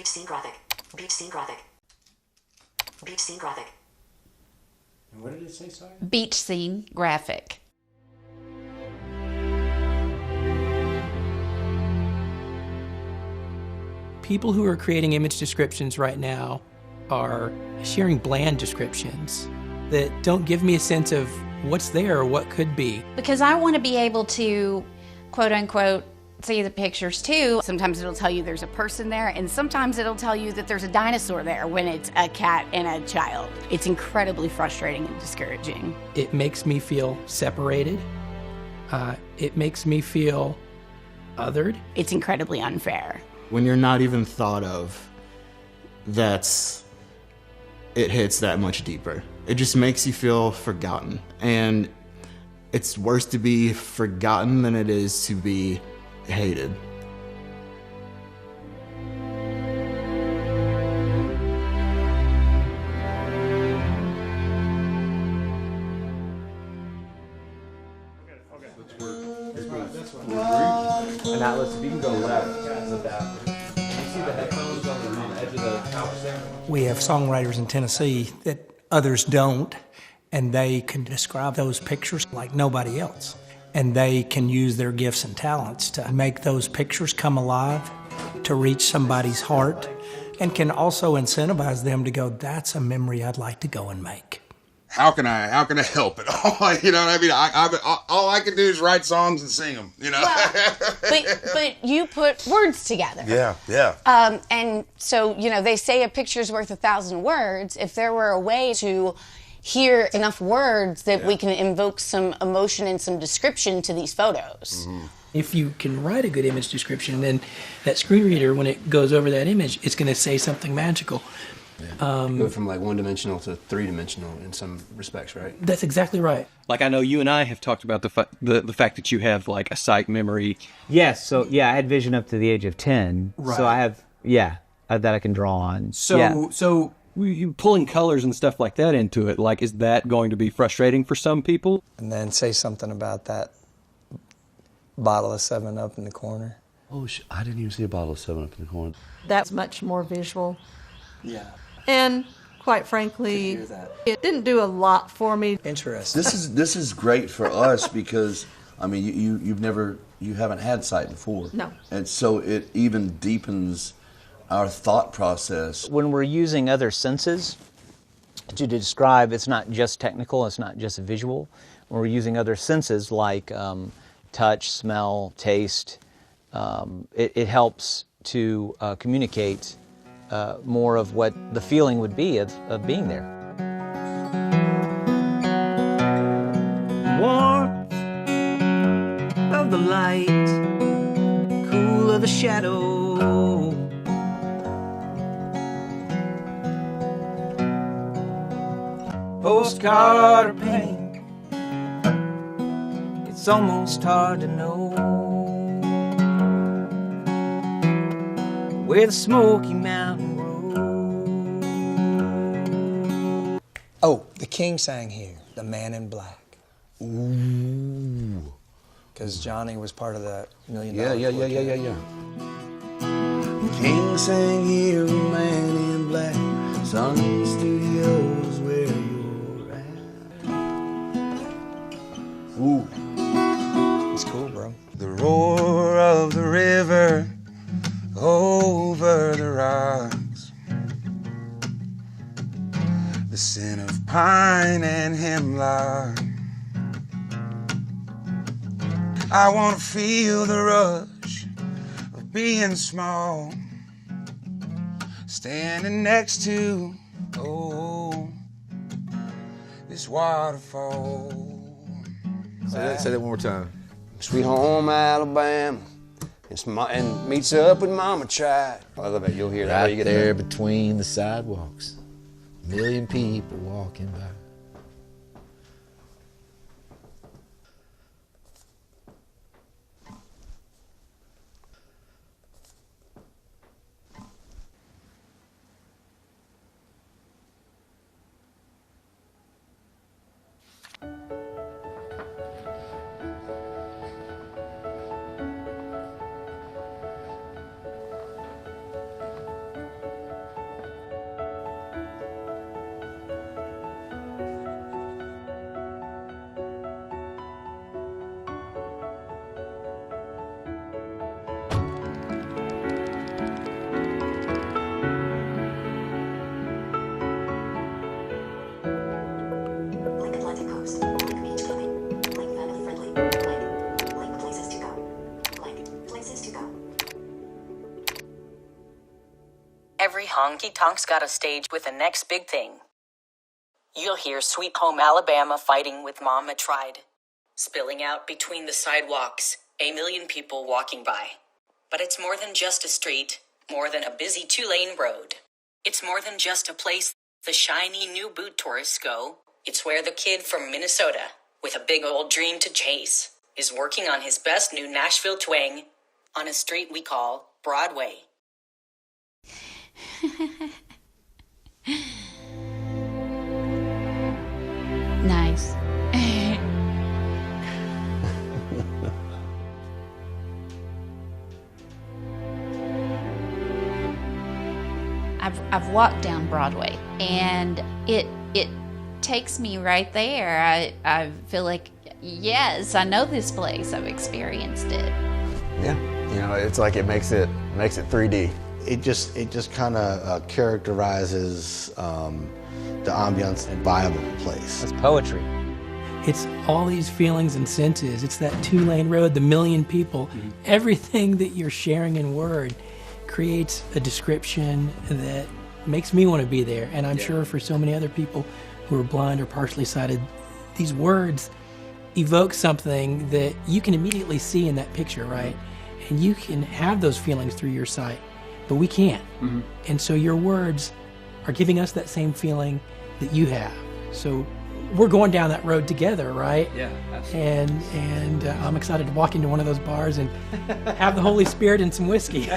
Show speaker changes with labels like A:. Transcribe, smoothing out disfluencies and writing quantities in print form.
A: scene graphic. Beach scene graphic. Beach scene graphic.
B: And what did it say, sorry?
C: Beach scene graphic.
D: People who are creating image descriptions right now are sharing bland descriptions that don't give me a sense of what's there or what could be.
C: Because I want to be able to, quote unquote, see the pictures too.
E: Sometimes it'll tell you there's a person there, and sometimes it'll tell you that there's a dinosaur there when it's a cat and a child. It's incredibly frustrating and discouraging.
D: It makes me feel separated. It makes me feel othered.
E: It's incredibly unfair.
F: When you're not even thought of, it hits that much deeper. It just makes you feel forgotten. And it's worse to be forgotten than it is to be hated.
B: And now let's, if you can go left with that. You see the headphones on the edge of the couch there?
G: We have songwriters in Tennessee that others don't, and they can describe those pictures like nobody else. And they can use their gifts and talents to make those pictures come alive, to reach somebody's heart, and can also incentivize them to go, that's a memory I'd like to go and make.
H: How can I help it? You know what I mean? All I can do is write songs and sing them, you know?
I: Well, but you put words together.
H: Yeah.
I: And so, you know, they say a picture's worth 1,000 words. If there were a way to hear enough words that we can invoke some emotion and some description to these photos.
D: Mm-hmm. If you can write a good image description, then that screen reader, when it goes over that image, it's going to say something magical.
J: Go from like one-dimensional to three-dimensional in some respects, right?
D: That's exactly right.
K: Like, I know you and I have talked about the fact that you have like a sight memory.
L: Yes, so yeah, I had vision up to the age of 10.
D: Right.
L: So I have, that I can draw on.
K: So you pulling colors and stuff like that into it, like, is that going to be frustrating for some people?
M: And then say something about that bottle of 7-Up in the corner.
N: Oh, I didn't even see a bottle of 7-Up in the corner.
O: That's much more visual.
M: Yeah.
O: And quite frankly, it didn't do a lot for me.
M: Interesting.
N: This is great for us because, I mean, you haven't had sight before.
O: No.
N: And so it even deepens our thought process.
L: When we're using other senses to describe, it's not just technical, it's not just visual. When we're using other senses like touch, smell, taste, it helps to communicate more of what the feeling would be of being there.
P: Warmth of the light, cool of the shadow. Postcard or paint, it's almost hard to know where the Smoky Mountain road.
M: Oh, the King sang here, The Man in Black.
N: Ooh.
M: Because Johnny was part of the $1 Million.
N: Yeah. King sang here, Man in Black. Sun Studios where you're at.
M: Ooh. It's cool, bro.
H: The roar of the river over the rocks, the scent of pine and hemlock. I want to feel the rush of being small, standing next to, this waterfall.
J: Say that one more time. Sweet home Alabama, and meets up with Mama Tried. I love it. You'll hear that.
Q: Right there between the sidewalks, 1 million people walking by.
R: Honky Tonk's got a stage with the next big thing. You'll hear Sweet Home Alabama fighting with Mama Tried, spilling out between the sidewalks, a million people walking by. But it's more than just a street, more than a busy two-lane road. It's more than just a place the shiny new boot tourists go. It's where the kid from Minnesota, with a big old dream to chase, is working on his best new Nashville twang on a street we call Broadway.
C: Nice. I've walked down Broadway, and it takes me right there. I feel like, yes, I know this place. I've experienced it.
J: Yeah, you know, it's like it makes it 3D.
Q: It just kind of characterizes the ambiance and vibe of the place.
L: It's poetry.
D: It's all these feelings and senses. It's that two-lane road, the million people. Everything that you're sharing in word creates a description that makes me want to be there. And I'm sure for so many other people who are blind or partially sighted, these words evoke something that you can immediately see in that picture, right? And you can have those feelings through your sight, but we can't. And so your words are giving us that same feeling that you have. So we're going down that road together, right?
B: Yeah, absolutely.
D: And I'm excited to walk into one of those bars and have the Holy Spirit and some whiskey.